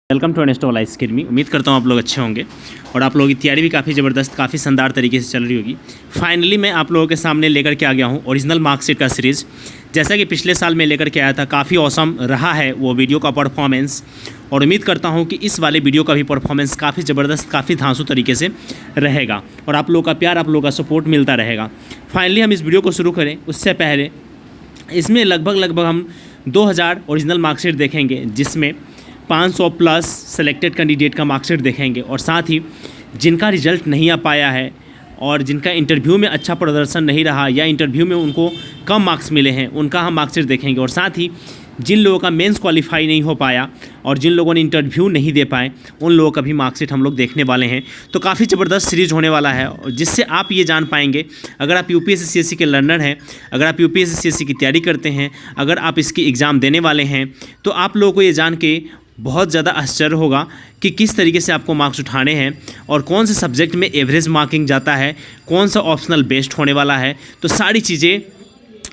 Welcome to अनेस्टो life academy. उम्मीद करता हूँ आप लोग अच्छे होंगे और आप लोगों की तैयारी भी काफ़ी ज़बरदस्त, काफ़ी शानदार तरीके से चल रही होगी। फाइनली मैं आप लोगों के सामने लेकर के आ गया हूँ ओरिजिनल मार्कशीट का सीरीज़। जैसा कि पिछले साल मैं लेकर के आया था, काफ़ी औसम रहा है वो वीडियो का परफॉर्मेंस, और उम्मीद करता हूँ कि इस वाले वीडियो का भी परफॉर्मेंस काफ़ी ज़बरदस्त, काफ़ी धांसू तरीके से रहेगा और आप लोगों का प्यार, आप लोगों का सपोर्ट मिलता रहेगा। फाइनली हम इस वीडियो को शुरू करें उससे पहले इसमें लगभग हम 2000 ओरिजिनल मार्कशीट देखेंगे, जिसमें 500 प्लस सेलेक्टेड कैंडिडेट का मार्कशीट देखेंगे और साथ ही जिनका रिजल्ट नहीं आ पाया है और जिनका इंटरव्यू में अच्छा प्रदर्शन नहीं रहा या इंटरव्यू में उनको कम मार्क्स मिले हैं, उनका हम मार्कशीट देखेंगे। और साथ ही जिन लोगों का मेंस क्वालिफाई नहीं हो पाया और जिन लोगों ने इंटरव्यू नहीं दे पाए, उन लोगों का भी मार्कशीट हम लोग देखने वाले हैं। तो काफ़ी ज़बरदस्त सीरीज़ होने वाला है, जिससे आप ये जान पाएंगे, अगर आप यूपीएससी सीएससी के लर्नर हैं, अगर आप यूपीएससी सीएससी की तैयारी करते हैं, अगर आप इसकी एग्ज़ाम देने वाले हैं, तो आप लोगों को ये जान के बहुत ज़्यादा आश्चर्य होगा कि किस तरीके से आपको मार्क्स उठाने हैं और कौन से सब्जेक्ट में एवरेज मार्किंग जाता है, कौन सा ऑप्शनल बेस्ट होने वाला है, तो सारी चीज़ें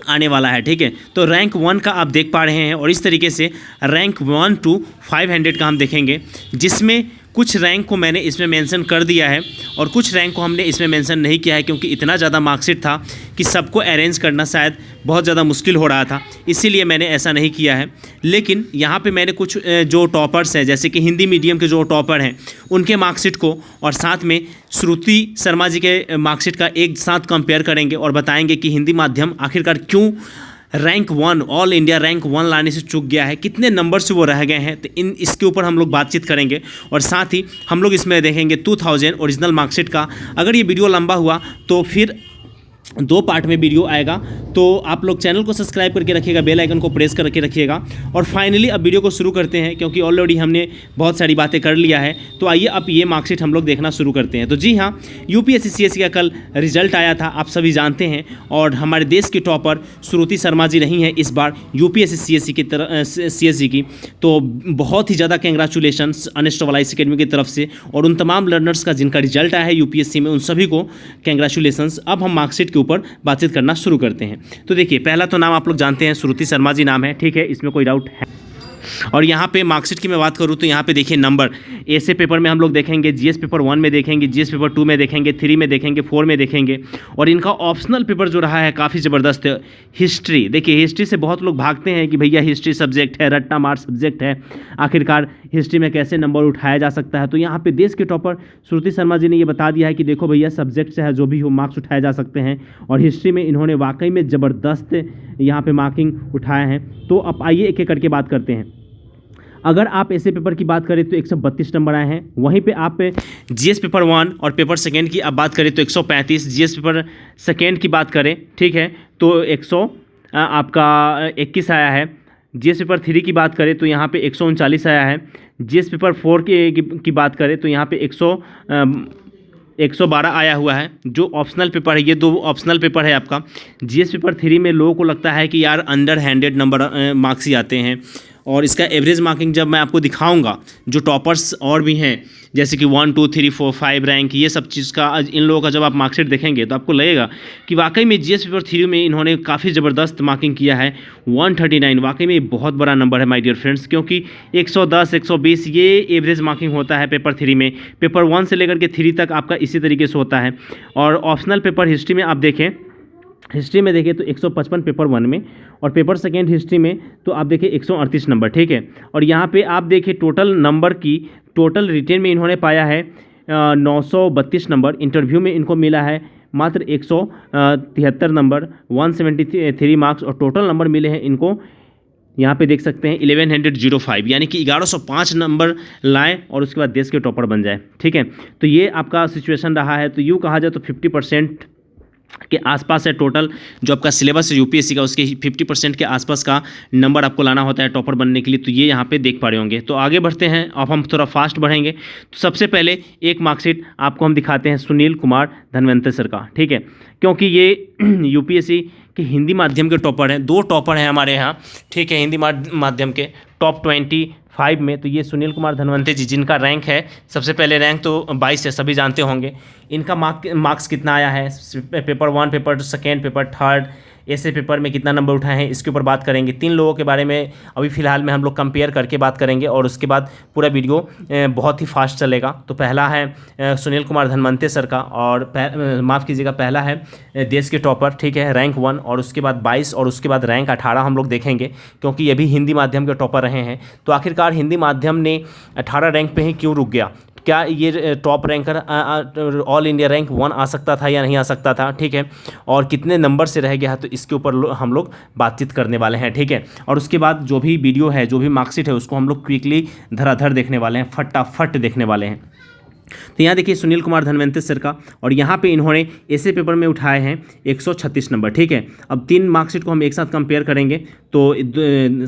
आने वाला है। ठीक है, तो रैंक 1 का आप देख पा रहे हैं और इस तरीके से रैंक 1 to 500 का हम देखेंगे, जिसमें कुछ रैंक को मैंने इसमें मेंशन कर दिया है और कुछ रैंक को हमने इसमें मेंशन नहीं किया है, क्योंकि इतना ज़्यादा मार्कशीट था कि सबको अरेंज करना शायद बहुत ज़्यादा मुश्किल हो रहा था, इसीलिए मैंने ऐसा नहीं किया है। लेकिन यहाँ पे मैंने कुछ जो टॉपर्स हैं, जैसे कि हिंदी मीडियम के जो टॉपर हैं, उनके मार्कशीट को और साथ में श्रुति शर्मा जी के मार्कशीट का एक साथ कंपेयर करेंगे और बताएंगे कि हिंदी माध्यम आखिरकार क्यों रैंक 1 ऑल इंडिया रैंक 1 लाने से चूक गया है, कितने नंबर से वो रह गए हैं। तो इसके ऊपर हम लोग बातचीत करेंगे और साथ ही हम लोग इसमें देखेंगे 2000 ओरिजिनल मार्कशीट का। अगर ये वीडियो लंबा हुआ तो फिर 2 पार्ट में वीडियो आएगा, तो आप लोग चैनल को सब्सक्राइब करके रखिएगा, बेल आइकन को प्रेस करके रखिएगा। और फाइनली अब वीडियो को शुरू करते हैं, क्योंकि ऑलरेडी हमने बहुत सारी बातें कर लिया है। तो आइए अब ये मार्कशीट हम लोग देखना शुरू करते हैं। तो जी हाँ, यूपीएससी सीएससी का कल रिजल्ट आया था, आप सभी जानते हैं, और हमारे देश की टॉपर श्रुति शर्मा जी रही हैं इस बार यूपीएससी सीएससी की तरफ सीएससी की। तो बहुत ही ज़्यादा कंग्रेचुलेशंस अनेस्टो लाइफ अकेडमी की तरफ से, और उन तमाम लर्नर्स का जिनका रिजल्ट आया है यूपीएससी में, उन सभी को कंग्रेचुलेशंस। अब हम मार्कशीट के ऊपर बातचीत करना शुरू करते हैं। तो देखिए, पहला तो नाम आप लोग जानते हैं, श्रुति शर्मा जी नाम है, ठीक है, इसमें कोई डाउट है। और यहाँ पे मार्कशीट की मैं बात करूँ तो यहाँ पे देखिए नंबर ऐसे पेपर में हम लोग देखेंगे, जीएस पेपर 1 में देखेंगे, जीएस पेपर 2 में देखेंगे, 3 में देखेंगे, 4 में देखेंगे। और इनका ऑप्शनल पेपर जो रहा है काफ़ी ज़बरदस्त है। हिस्ट्री, देखिए हिस्ट्री से बहुत लोग भागते हैं कि भैया हिस्ट्री सब्जेक्ट है, रट्टा मार सब्जेक्ट है, आखिरकार हिस्ट्री में कैसे नंबर उठाया जा सकता है। तो यहाँ पे देश के टॉपर श्रुति शर्मा जी ने ये बता दिया है कि देखो भैया, सब्जेक्ट से है जो भी हो मार्क्स उठाए जा सकते हैं, और हिस्ट्री में इन्होंने वाकई में ज़बरदस्त यहाँ पे मार्किंग उठाए हैं। तो अब आइए एक एक करके बात करते हैं। अगर आप ऐसे पेपर की बात करें तो 132 नंबर आए हैं। वहीं पे आप जीएस पेपर 1 और पेपर सेकेंड की आप बात करें तो 135, जीएस पेपर सेकेंड की बात करें, ठीक है, तो 121 आया है। जीएस पेपर 3 की बात करें तो यहाँ पे 139 आया है। जीएस पेपर 4 की बात करें तो यहाँ पे 112 आया हुआ है। जो ऑप्शनल पेपर है, ये 2 ऑप्शनल पेपर है आपका। जीएस पेपर 3 में लोगों को लगता है कि यार अंडर हैंडेड नंबर मार्क्स ही आते हैं, और इसका एवरेज मार्किंग जब मैं आपको दिखाऊंगा, जो टॉपर्स और भी हैं जैसे कि 1 2 3 4 5 रैंक, ये सब चीज़ का इन लोगों का जब आप मार्कशीट देखेंगे तो आपको लगेगा कि वाकई में जीएस पेपर 3 में इन्होंने काफ़ी ज़बरदस्त मार्किंग किया है। 139 वाकई में बहुत बड़ा नंबर है माय डियर फ्रेंड्स, क्योंकि 110 120 ये एवरेज मार्किंग होता है पेपर 3 में। पेपर 1 से लेकर के 3 तक आपका इसी तरीके से होता है। और ऑप्शनल पेपर हिस्ट्री में आप देखें, हिस्ट्री में देखें तो 155 पेपर 1 में, और पेपर सेकेंड हिस्ट्री में तो आप देखिए 138 नंबर, ठीक है। और यहाँ पे आप देखिए टोटल नंबर की, टोटल रिटेन में इन्होंने पाया है 932 नंबर, इंटरव्यू में इनको मिला है मात्र 173 नंबर, 173 मार्क्स, और टोटल नंबर मिले हैं इनको यहाँ पे देख सकते हैं 1105, यानी कि 1105 नंबर लाएँ और उसके बाद देश के टॉपर बन जाए, ठीक है। तो ये आपका सिचुएशन रहा है। तो यूँ कहा जाए तो 50% के आसपास है टोटल जो आपका सिलेबस है यूपीएससी का, उसके 50% के आसपास का नंबर आपको लाना होता है टॉपर बनने के लिए। तो ये यहाँ पे देख पा रहे होंगे। तो आगे बढ़ते हैं, अब हम थोड़ा फास्ट बढ़ेंगे। तो सबसे पहले एक मार्कशीट आपको हम दिखाते हैं सुनील कुमार धनवंतरी सर का, ठीक है, क्योंकि ये यूपीएससी के हिंदी माध्यम के टॉपर हैं। 2 टॉपर हैं हमारे यहाँ, ठीक है, हिंदी माध्यम के टॉप 25 में। तो ये सुनील कुमार धनवंतरी जी, जिनका रैंक है, सबसे पहले रैंक तो 22 है, सभी जानते होंगे। इनका मार्क्स कितना आया है paper 1, paper second, paper third, ऐसे पेपर में कितना नंबर उठाए हैं, इसके ऊपर बात करेंगे। 3 लोगों के बारे में अभी फ़िलहाल में हम लोग कंपेयर करके बात करेंगे और उसके बाद पूरा वीडियो बहुत ही फास्ट चलेगा। तो पहला है सुनील कुमार धनवंते सर का, और माफ़ कीजिएगा, पहला है देश के टॉपर, ठीक है, रैंक 1, और उसके बाद 22 और उसके बाद रैंक 18 हम लोग देखेंगे, क्योंकि ये भी हिंदी माध्यम के टॉपर रहे हैं। तो आखिरकार हिंदी माध्यम ने 18 रैंक पे ही क्यों रुक गया? क्या ये top ranker all India rank 1 आ सकता था या नहीं आ सकता था, ठीक है, और कितने नंबर से रह गया? तो इसके ऊपर हम लोग बातचीत करने वाले हैं, ठीक है। और उसके बाद जो भी वीडियो है, जो भी मार्कशीट है, उसको हम लोग क्विकली धराधर देखने वाले हैं, फटाफट देखने वाले हैं। तो यहाँ देखिए सुनील कुमार धनवंते सर का, और यहाँ पे इन्होंने ऐसे पेपर में उठाए हैं 136 नंबर, ठीक है। अब 3 मार्कशीट को हम एक साथ कंपेयर करेंगे। तो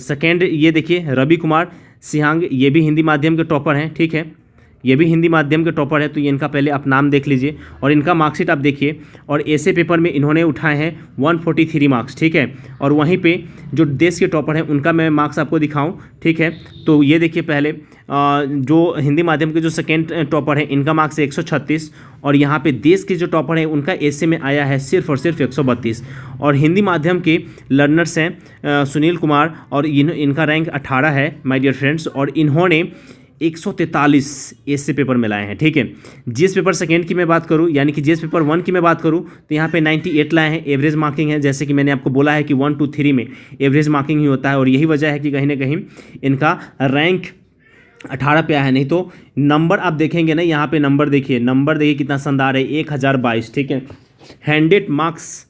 सेकेंड ये देखिए रवि कुमार सिहांग, ये भी हिंदी माध्यम के टॉपर हैं, ठीक है, ये भी हिंदी माध्यम के टॉपर है। तो ये इनका पहले आप नाम देख लीजिए और इनका मार्कशीट आप देखिए। और ऐसे पेपर में इन्होंने उठाए हैं 143 मार्क्स, ठीक है। और वहीं पे जो देश के टॉपर हैं उनका मैं मार्क्स आपको दिखाऊं, ठीक है। तो ये देखिए पहले जो हिंदी माध्यम के जो सेकेंड टॉपर हैं इनका मार्क्स है 136, और यहाँ पे देश के जो टॉपर हैं उनका ऐसे में आया है सिर्फ और सिर्फ 132। और हिंदी माध्यम के लर्नर्स हैं सुनील कुमार, और इनका रैंक 18 है माय डियर फ्रेंड्स, और इन्होंने 143 ऐसे पेपर में लाए हैं, ठीक है। जीएस पेपर सेकेंड की मैं बात करूं, यानी कि जीएस पेपर 1 की मैं बात करूं, तो यहाँ पे 98 लाए हैं। एवरेज मार्किंग है, जैसे कि मैंने आपको बोला है कि 1 2 3 में एवरेज मार्किंग ही होता है, और यही वजह है कि कहीं ना कहीं इनका रैंक 18 पे आया है। नहीं तो नंबर आप देखेंगे ना, यहाँ पे नंबर देखिए कितना शानदार है, 1022, ठीक है, 100 मार्क्स।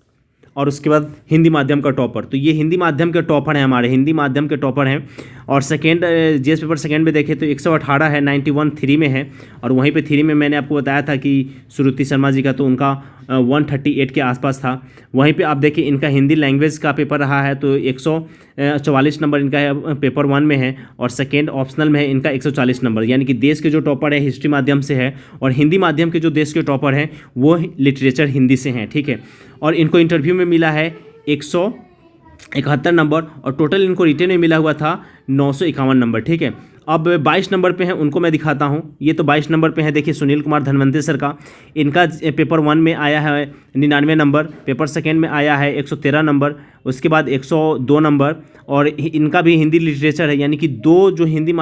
और उसके बाद हिंदी माध्यम का टॉपर, तो ये हिंदी माध्यम के टॉपर हैं, हमारे हिंदी माध्यम के टॉपर हैं। और सेकेंड जीएस पेपर सेकेंड में देखें तो 118 है, 91 3 में है। और वहीं पे 3 में मैंने आपको बताया था कि श्रुति शर्मा जी का, तो उनका 138 के आसपास था। वहीं पे आप देखिए इनका हिंदी लैंग्वेज का पेपर रहा है, तो 144 नंबर इनका है, पेपर 1 में है, और सेकेंड ऑप्शनल में है इनका 140 नंबर। यानी कि देश के जो टॉपर है हिस्ट्री माध्यम से है, और हिंदी माध्यम के जो देश के टॉपर हैं वो लिटरेचर हिंदी से हैं, ठीक है। और इनको इंटरव्यू में मिला है 171 नंबर, और टोटल इनको रिटेन में मिला हुआ था 951 नंबर, ठीक है। अब 22 नंबर पे हैं, उनको मैं दिखाता हूं। ये तो 22 नंबर पे है, देखिए सुनील कुमार धनवंते सर का, इनका पेपर 1 में आया है 99 नंबर, पेपर सेकेंड में आया है 113 नंबर, उसके बाद 102 नंबर। और इनका भी हिंदी लिटरेचर है, यानी कि दो जो हिंदी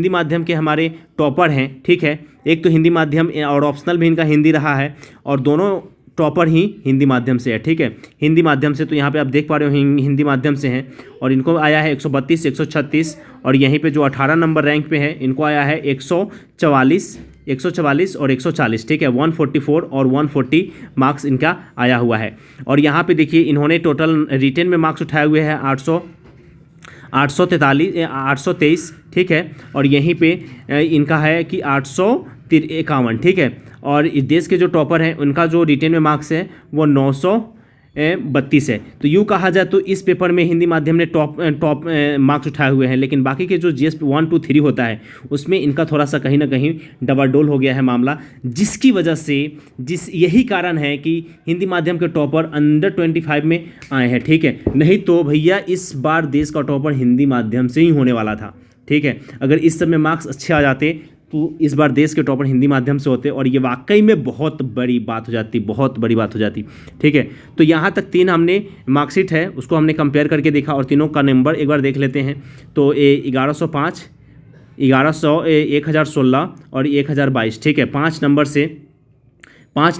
माध्यम के हमारे टॉपर हैं, ठीक है। एक तो हिंदी माध्यम और ऑप्शनल भी इनका हिंदी रहा है, और दोनों टॉपर ही हिंदी माध्यम से है, ठीक है, हिंदी माध्यम से। तो यहाँ पे आप देख पा रहे हो हिंदी माध्यम से हैं, और इनको आया है 132, 136, और यहीं पे जो 18 नंबर रैंक पे है इनको आया है 144 और 140, ठीक है, 144 और 140 मार्क्स इनका आया हुआ है। और यहाँ पे देखिए इन्होंने टोटल रिटेन में मार्क्स उठाए हुए हैं 823, ठीक है। और यहीं पे इनका है कि 851, ठीक है। और इस देश के जो टॉपर हैं उनका जो रिटेन में मार्क्स है वो 932 है। तो यूँ कहा जाए तो इस पेपर में हिंदी माध्यम ने टॉप मार्क्स उठाए हुए हैं, लेकिन बाकी के जो जीएस 1 2 3 होता है उसमें इनका थोड़ा सा कहीं ना कहीं डबाडोल हो गया है मामला, जिसकी वजह से यही कारण है कि हिंदी माध्यम के टॉपर अंडर 25 में आए हैं, ठीक है। नहीं तो भैया इस बार देश का टॉपर हिंदी माध्यम से ही होने वाला था, ठीक है। अगर इस समय मार्क्स अच्छे आ जाते तो इस बार देश के टॉपर हिंदी माध्यम से होते, और ये वाकई में बहुत बड़ी बात हो जाती, बहुत बड़ी बात हो जाती, ठीक है। तो यहाँ तक 3 हमने मार्कशीट है उसको हमने कंपेयर करके देखा, और तीनों का नंबर एक बार देख लेते हैं। तो 1105, 1100, 1016 और 1022, ठीक है। 5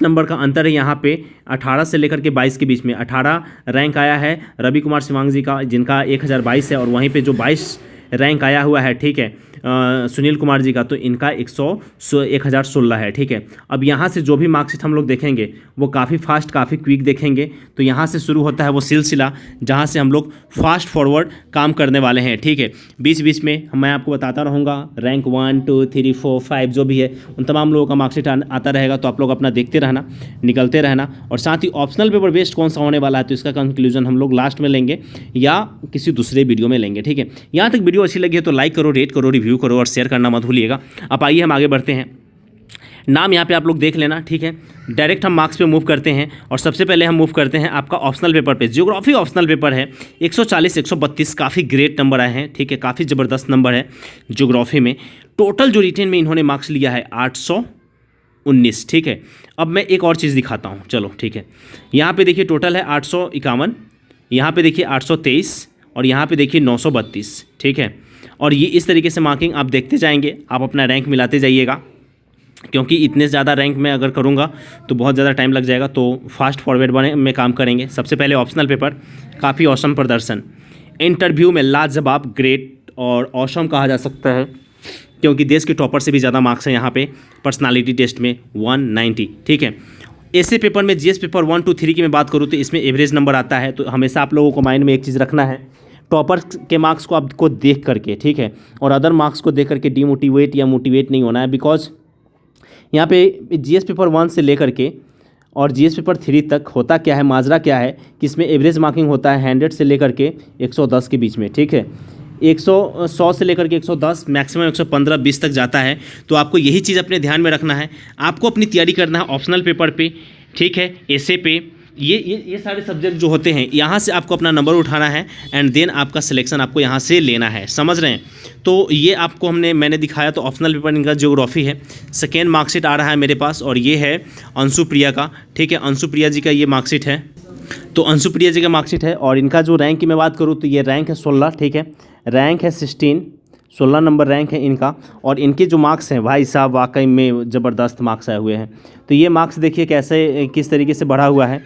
नंबर का अंतर है यहाँ पे 18 से लेकर के 22 के बीच में। 18 रैंक आया है रवि कुमार सिवांग जी का, जिनका 1022 है, और वहीं पे जो 22 रैंक आया हुआ है, ठीक है, सुनील कुमार जी का, तो इनका 1016 है, ठीक है। अब यहाँ से जो भी मार्कशीट हम लोग देखेंगे वो काफ़ी फास्ट, काफ़ी क्विक देखेंगे। तो यहाँ से शुरू होता है वो सिलसिला जहाँ से हम लोग फास्ट फॉरवर्ड काम करने वाले हैं, ठीक है। बीच बीच में मैं आपको बताता रहूँगा रैंक 1 2 3 4 5 जो भी है उन तमाम लोगों का मार्कशीट आता रहेगा, तो आप लोग अपना देखते रहना, निकलते रहना। और साथ ही ऑप्शनल पेपर बेस्ड कौन सा होने वाला है तो इसका कंक्लूजन हम लोग लास्ट में लेंगे या किसी दूसरे वीडियो में लेंगे, ठीक है। यहाँ तक वीडियो अच्छी लगी है तो लाइक करो, रेट करो, रिव्यू करो और शेयर करना मत भूलिएगा। अब आइए हम आगे बढ़ते हैं। नाम यहाँ पे आप लोग देख लेना, ठीक है। डायरेक्ट हम मार्क्स पे मूव करते हैं, और सबसे पहले हम मूव करते हैं आपका ऑप्शनल पेपर पे। ज्योग्राफी ऑप्शनल पेपर है, 140 132 काफ़ी ग्रेट नंबर आए हैं, ठीक है, काफ़ी ज़बरदस्त नंबर है ज्योग्राफी में। टोटल जो रिटेन में इन्होंने मार्क्स लिया है 19, ठीक है। अब मैं एक और चीज़ दिखाता हूँ, चलो ठीक है। यहाँ पे देखिए टोटल है 851, यहाँ पे देखिए 823 और यहाँ पे देखिए 932, ठीक है। और ये इस तरीके से मार्किंग आप देखते जाएंगे, आप अपना रैंक मिलाते जाइएगा, क्योंकि इतने ज़्यादा रैंक में अगर करूँगा तो बहुत ज़्यादा टाइम लग जाएगा। तो फास्ट फॉरवर्ड बने में काम करेंगे। सबसे पहले ऑप्शनल पेपर, काफ़ी औसम प्रदर्शन। इंटरव्यू में लाजवाब, ग्रेट और औसम कहा जा सकता है, क्योंकि देश के टॉपर से भी ज़्यादा मार्क्स हैं यहाँ पे। पर्सनालिटी टेस्ट में 190, ठीक है। ऐसे पेपर में जीएस पेपर 1, 2, 3 की मैं बात करूँ तो इसमें एवरेज नंबर आता है। तो हमेशा आप लोगों को माइंड में एक चीज़ रखना है, टॉपर के मार्क्स को आपको देख करके, ठीक है, और अदर मार्क्स को देख करके डीमोटिवेट या मोटिवेट नहीं होना है। बिकॉज यहाँ पे जीएस पेपर 1 से लेकर के और जीएस पेपर 3 तक होता क्या है, माजरा क्या है कि इसमें एवरेज मार्किंग होता है 100 से लेकर के 110 के बीच में, ठीक है। 100 से लेकर के 110, मैक्सिमम 115-20 तक जाता है। तो आपको यही चीज़ अपने ध्यान में रखना है। आपको अपनी तैयारी करना है ऑप्शनल पेपर पे, ठीक है, ऐसे पे, ये सारे सब्जेक्ट जो होते हैं यहाँ से आपको अपना नंबर उठाना है एंड देन आपका सिलेक्शन आपको यहाँ से लेना है, समझ रहे हैं। तो ये आपको मैंने दिखाया। तो ऑप्शनल पेपर इनका ज्योग्राफी है। सेकेंड मार्कशीट आ रहा है मेरे पास और ये है अंशु प्रिया का, ठीक है। अंशु प्रिया जी का ये मार्कशीट है। तो अंशु प्रिया जी का मार्कशीट है और इनका जो रैंक की मैं बात करूँ तो ये रैंक है 16, ठीक है। रैंक है 16 नंबर रैंक है इनका। और इनके जो मार्क्स हैं भाई साहब वाकई में ज़बरदस्त मार्क्स आए हुए हैं। तो ये मार्क्स देखिए कैसे, किस तरीके से बढ़ा हुआ है।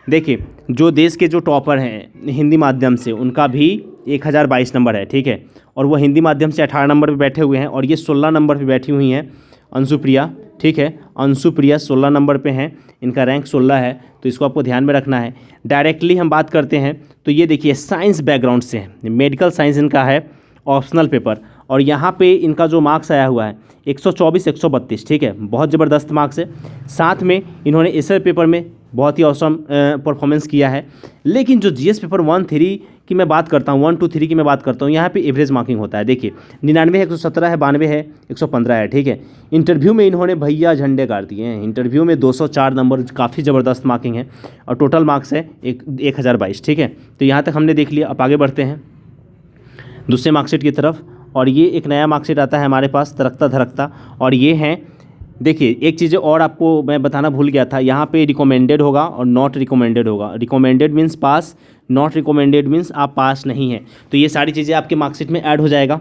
देखिए जो देश के जो टॉपर हैं हिंदी माध्यम से, उनका भी 1022 नंबर है, ठीक है। और वो हिंदी माध्यम से 18 नंबर पे बैठे हुए हैं और ये 16 नंबर पे बैठी हुई हैं अंशु प्रिया, ठीक है। अंशु प्रिया 16 नंबर पे हैं, इनका रैंक 16 है। तो इसको आपको ध्यान में रखना है। डायरेक्टली हम बात करते हैं तो ये देखिए साइंस बैकग्राउंड से है, मेडिकल साइंस इनका है, ऑप्शनल पेपर। और यहाँ पे इनका जो मार्क्स आया हुआ है 124, 132, ठीक है, बहुत ज़बरदस्त मार्क्स है। साथ में इन्होंने एसए पेपर में बहुत ही औसम परफॉर्मेंस किया है। लेकिन जो जीएस पेपर 1, 3 की मैं बात करता हूँ, 1, 2, 3 की मैं बात करता हूँ, यहाँ पे एवरेज मार्किंग होता है। देखिए 99 है, 117 है, 92 है, 115 है, ठीक है। इंटरव्यू में इन्होंने भैया झंडे गाड़ दिए हैं। इंटरव्यू में 204 नंबर, काफ़ी ज़बरदस्त मार्किंग है और टोटल मार्क्स है 1022, ठीक है। तो यहाँ तक हमने देख लिया। अब आगे बढ़ते हैं दूसरे मार्कशीट की तरफ। और ये एक नया मार्कशीट आता है हमारे पास, तरक्ता धरकता। और ये हैं, देखिए एक चीज़ और आपको मैं बताना भूल गया था, यहाँ पे रिकमेंडेड होगा और नॉट रिकमेंडेड होगा। Recommended means pass, not recommended means आप पास नहीं हैं। तो ये सारी चीज़ें आपके मार्कशीट में ऐड हो जाएगा,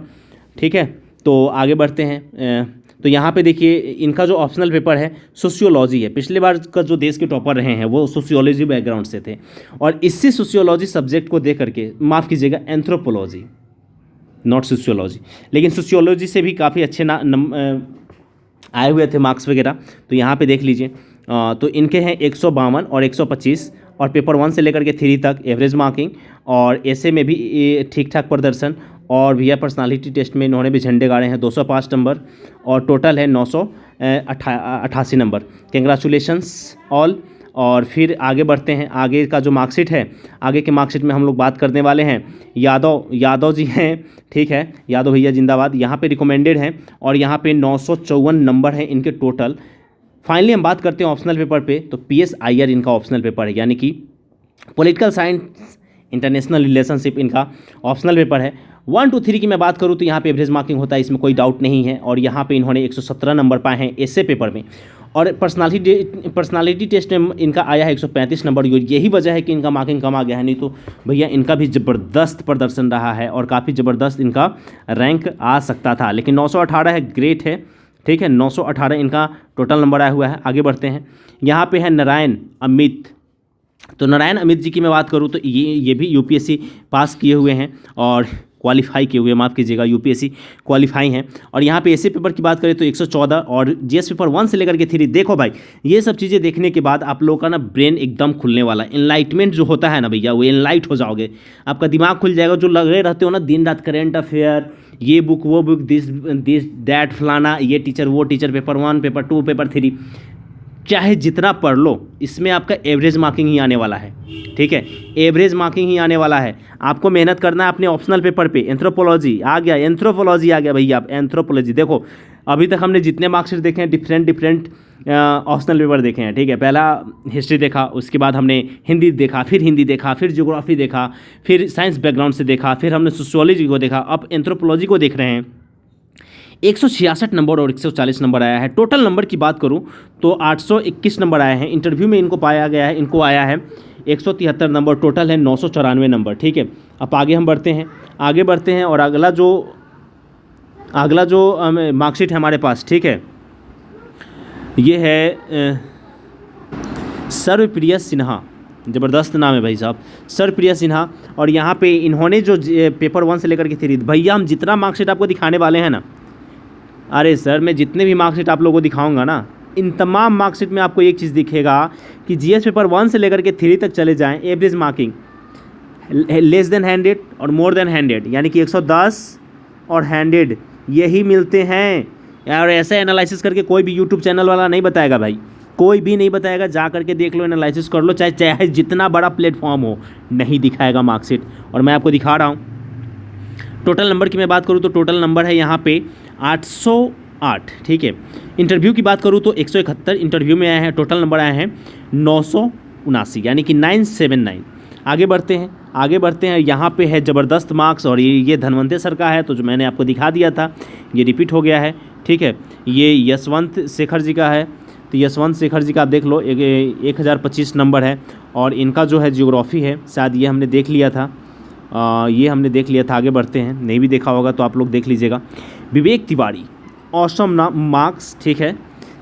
ठीक है। तो आगे बढ़ते हैं। तो यहाँ पे देखिए इनका जो ऑप्शनल पेपर है सोशियोलॉजी है। पिछले बार का जो देश के टॉपर रहे हैं वो सोशियोलॉजी बैकग्राउंड से थे और इसी सोशियोलॉजी सब्जेक्ट को दे करके, माफ़ कीजिएगा एंथ्रोपोलॉजी, नॉट सोशियोलॉजी, लेकिन सोशियोलॉजी से भी काफ़ी अच्छे आए हुए थे मार्क्स वगैरह। तो यहाँ पे देख लीजिए। तो इनके हैं 152 और 125 और पेपर 1 से लेकर के 3 तक एवरेज मार्किंग। और ऐसे में भी ठीक ठाक प्रदर्शन। और भैया पर्सनालिटी टेस्ट में इन्होंने भी झंडे गाड़े हैं, 205 नंबर और टोटल है 988 नंबर। Congratulations all. और फिर आगे बढ़ते हैं। आगे का जो मार्कशीट है, आगे के मार्कशीट में हम लोग बात करने वाले हैं यादव जी हैं, ठीक है, यादव भैया जिंदाबाद। यहाँ पे रिकमेंडेड हैं और यहाँ पे 954 नंबर हैं इनके टोटल। फाइनली हम बात करते हैं ऑप्शनल पेपर पे। तो PSIR इनका ऑप्शनल पेपर है, यानी कि पॉलिटिकल साइंस इंटरनेशनल रिलेशनशिप इनका ऑप्शनल पेपर है। 1, 2, 3 की मैं बात करूँ तो यहाँ पे एवरेज मार्किंग होता है, इसमें कोई डाउट नहीं है। और यहाँ पे इन्होंने 117 नंबर पाए हैं ऐसे पेपर में। और पर्सनालिटी टेस्ट में इनका आया है 135 नंबर। यही वजह है कि इनका मार्किंग कम आ गया है, नहीं तो भैया इनका भी ज़बरदस्त प्रदर्शन रहा है और काफ़ी ज़बरदस्त इनका रैंक आ सकता था। लेकिन 918 है, ग्रेट है, ठीक है। 918 इनका टोटल नंबर आया हुआ है। आगे बढ़ते हैं। यहाँ पे है नारायण अमित। तो नारायण अमित जी की मैं बात करूँ तो ये भी यूपीएससी पास किए हुए हैं और क्वालिफाई किए हुए, माफ़ कीजिएगा, यूपीएससी क्वालिफाई हैं। और यहाँ पे ऐसे पेपर की बात करें तो 114 और जीएस पेपर 1 से लेकर के 3। देखो भाई ये सब चीज़ें देखने के बाद आप लोगों का ना ब्रेन एकदम खुलने वाला है। इनलाइटमेंट जो होता है ना भैया, वो इनलाइट हो जाओगे, आपका दिमाग खुल जाएगा। जो लगे रहते हो ना दिन रात करेंट अफेयर, ये बुक वो बुक, दिस दैट फलाना, ये टीचर वो टीचर, पेपर 1 पेपर 2 पेपर 3, चाहे जितना पढ़ लो इसमें आपका एवरेज मार्किंग ही आने वाला है, ठीक है। एवरेज मार्किंग ही आने वाला है। आपको मेहनत करना है अपने ऑप्शनल पेपर पे। एंथ्रोपोलॉजी आ गया, एंथ्रोपोलॉजी आ गया भैया। आप एंथ्रोपोलॉजी देखो, अभी तक हमने जितने मार्क्स देखे हैं डिफरेंट ऑप्शनल पेपर देखे हैं, ठीक है। पहला हिस्ट्री देखा, उसके बाद हमने हिंदी देखा, फिर हिंदी देखा, फिर ज्योग्राफी देखा, फिर साइंस बैकग्राउंड से देखा, फिर हमने सोशियोलॉजी को देखा, अब एंथ्रोपोलॉजी को देख रहे हैं। 166 नंबर और 140 नंबर आया है। टोटल नंबर की बात करूं तो 821 नंबर आए हैं। इंटरव्यू में इनको पाया गया है, इनको आया है 173 नंबर। टोटल है 994 नंबर। ठीक है, अब आगे हम बढ़ते हैं और अगला जो मार्कशीट है हमारे पास, ठीक है, ये है सर्वप्रिया सिन्हा। ज़बरदस्त नाम है भाई साहब, सर्वप्रिया सिन्हा। और यहाँ पे इन्होंने जो पेपर 1 से लेकर के 3, भैया हम जितना मार्कशीट आपको दिखाने वाले हैं ना, अरे सर मैं जितने भी मार्कशीट आप लोगों को दिखाऊंगा ना, इन तमाम मार्कशीट में आपको एक चीज़ दिखेगा कि जीएस पेपर 1 से लेकर के 3 तक चले जाएं, एवरेज मार्किंग लेस देन 100 और मोर देन 100, यानी कि 110 और 100 यही मिलते हैं। और ऐसे एनालिसिस करके कोई भी यूट्यूब चैनल वाला नहीं बताएगा भाई, कोई भी नहीं बताएगा। जा करके देख लो, एनालिसिस कर लो, चाहे जितना बड़ा प्लेटफॉर्म हो, नहीं दिखाएगा मार्कशीट। और मैं आपको दिखा रहा हूँ। टोटल नंबर की मैं बात करूँ तो टोटल नंबर है यहाँ पे 808। ठीक है, इंटरव्यू की बात करूँ तो 171 इंटरव्यू में आए हैं। टोटल नंबर आए हैं 979, यानी कि 979। आगे बढ़ते हैं। यहाँ पे है ज़बरदस्त मार्क्स, और ये धनवंतरी सर का है, तो जो मैंने आपको दिखा दिया था ये रिपीट हो गया है। ठीक है, ये यशवंत शेखर जी का है, तो यशवंत शेखर जी का आप देख लो, 1025 नंबर है। और इनका जो है जियोग्राफी है, शायद ये हमने देख लिया था, आगे बढ़ते हैं, नहीं भी देखा होगा तो आप लोग देख लीजिएगा। विवेक तिवारी, ऑसम मार्क्स, ठीक है,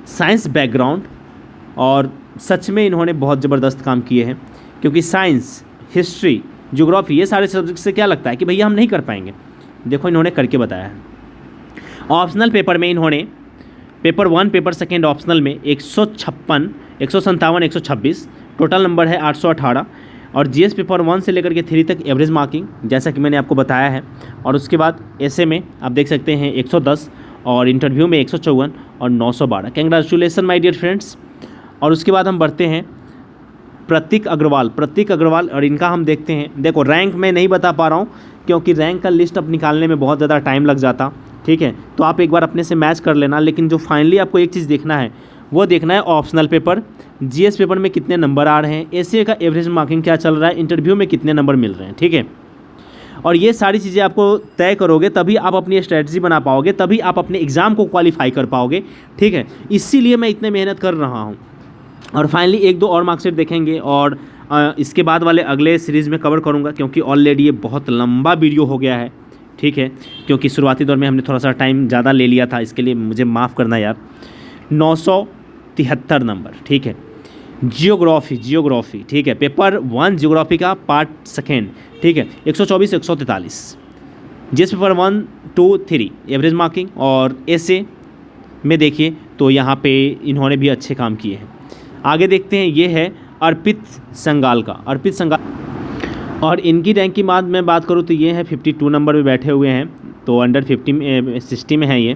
साइंस बैकग्राउंड, और सच में इन्होंने बहुत ज़बरदस्त काम किए हैं, क्योंकि साइंस, हिस्ट्री, ज्योग्राफी, ये सारे सब्जेक्ट से क्या लगता है कि भैया हम नहीं कर पाएंगे, देखो इन्होंने करके बताया है। ऑप्शनल पेपर में इन्होंने पेपर 1, पेपर 2 ऑप्शनल में 156, 157, 126, टोटल नंबर है 818। और जीएस पेपर 1 से लेकर के 3 तक एवरेज मार्किंग, जैसा कि मैंने आपको बताया है। और उसके बाद ऐसे में आप देख सकते हैं 110, और इंटरव्यू में 154 और 912। Congratulation my dear friends. और उसके बाद हम बढ़ते हैं प्रतीक अग्रवाल, और इनका हम देखते हैं। देखो रैंक मैं नहीं बता पा रहा हूँ, क्योंकि रैंक का लिस्ट अब निकालने में बहुत ज़्यादा टाइम लग जाता। ठीक है, तो आप एक बार अपने से मैच कर लेना। लेकिन जो फाइनली आपको एक चीज़ देखना है, वो देखना है ऑप्शनल पेपर, जीएस पेपर में कितने नंबर आ रहे हैं, एसए का एवरेज मार्किंग क्या चल रहा है, इंटरव्यू में कितने नंबर मिल रहे हैं। ठीक है, और ये सारी चीज़ें आपको तय करोगे, तभी आप अपनी स्ट्रेटजी बना पाओगे, तभी आप अपने एग्ज़ाम को क्वालिफाई कर पाओगे। ठीक है, इसीलिए मैं इतने मेहनत कर रहा हूँ। और फाइनली 1-2 और मार्कशीट देखेंगे, और इसके बाद वाले अगले सीरीज़ में कवर करूँगा, क्योंकि ऑलरेडी ये बहुत लंबा वीडियो हो गया है। ठीक है, क्योंकि शुरुआती दौर में हमने थोड़ा सा टाइम ज़्यादा ले लिया था, इसके लिए मुझे माफ़ करना यार। 973 नंबर। ठीक है, जियोग्राफी, ठीक है, पेपर 1 जियोग्राफी का पार्ट 2, ठीक है, 124, 143। जीएस पेपर 1, 2, 3 एवरेज मार्किंग, और एसए में देखिए तो यहाँ पे इन्होंने भी अच्छे काम किए हैं। आगे देखते हैं, ये है अर्पित संगाल का, और इनकी रैंक की मैं बात करूँ तो ये है 52 नंबर पे बैठे हुए हैं, तो अंडर 60 में है, ये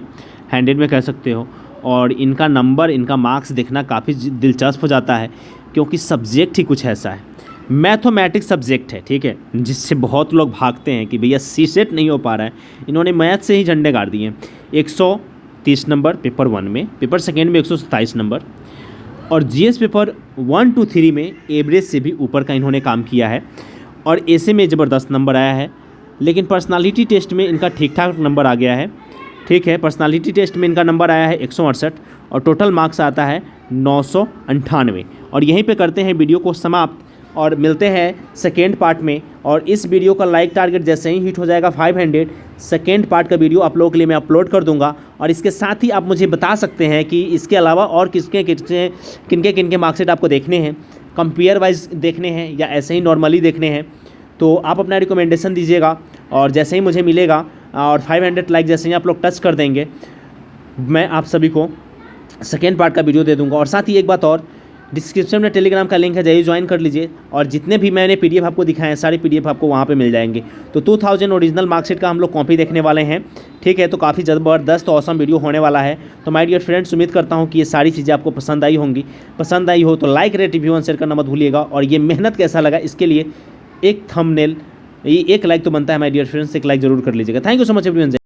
100 में कह सकते हो। और इनका नंबर, इनका मार्क्स देखना काफ़ी दिलचस्प हो जाता है, क्योंकि सब्जेक्ट ही कुछ ऐसा है, मैथमेटिक्स सब्जेक्ट है। ठीक है, जिससे बहुत लोग भागते हैं कि भैया सीसेट नहीं हो पा रहा है, इन्होंने मैथ से ही झंडे गाड़ दिए। 130 नंबर पेपर 1 में, पेपर 2 में 127 नंबर, और जीएस पेपर 1 to 3 में एवरेज से भी ऊपर का इन्होंने काम किया है। और एसए में ज़बरदस्त नंबर आया है, लेकिन पर्सनालिटी टेस्ट में इनका ठीक ठाक नंबर आ गया है। ठीक है, पर्सनालिटी टेस्ट में इनका नंबर आया है 168, और टोटल मार्क्स आता है 998। और यहीं पे करते हैं वीडियो को समाप्त, और मिलते हैं सेकेंड पार्ट में। और इस वीडियो का लाइक टारगेट जैसे ही हिट हो जाएगा 500, सेकेंड पार्ट का वीडियो आप लोगों के लिए मैं अपलोड कर दूंगा। और इसके साथ ही आप मुझे बता सकते हैं कि इसके अलावा और किनके मार्कशीट आपको देखने हैं, कंपेयर वाइज देखने हैं, या ऐसे ही नॉर्मली देखने हैं, तो आप अपना रिकमेंडेशन दीजिएगा। और जैसे ही मुझे मिलेगा, और 500 लाइक जैसे ही आप लोग टच कर देंगे, मैं आप सभी को सेकेंड पार्ट का वीडियो दे दूंगा। और साथ ही एक बात और, डिस्क्रिप्शन में टेलीग्राम का लिंक है, जाइए ज्वाइन कर लीजिए। और जितने भी मैंने पीडीएफ आपको दिखाए हैं, सारे पीडीएफ आपको वहाँ पे मिल जाएंगे। तो 2000 ओरिजिनल मार्कशीट का हम लोग कॉपी देखने वाले हैं। ठीक है, तो काफ़ी ज़बरदस्त ऑसम वीडियो होने वाला है। तो माय डियर फ्रेंड्स, उम्मीद करता हूँ कि ये सारी चीज़ें आपको पसंद आई होंगी। पसंद आई हो तो लाइक, रेट, रिव्यू और शेयर करना मत भूलिएगा। और ये मेहनत कैसा लगा, इसके लिए एक थंबनेल, ये एक लाइक तो बनता है माय डियर फ्रेंड्स, एक लाइक ज़रूर कर लीजिएगा। Thank you so much everyone.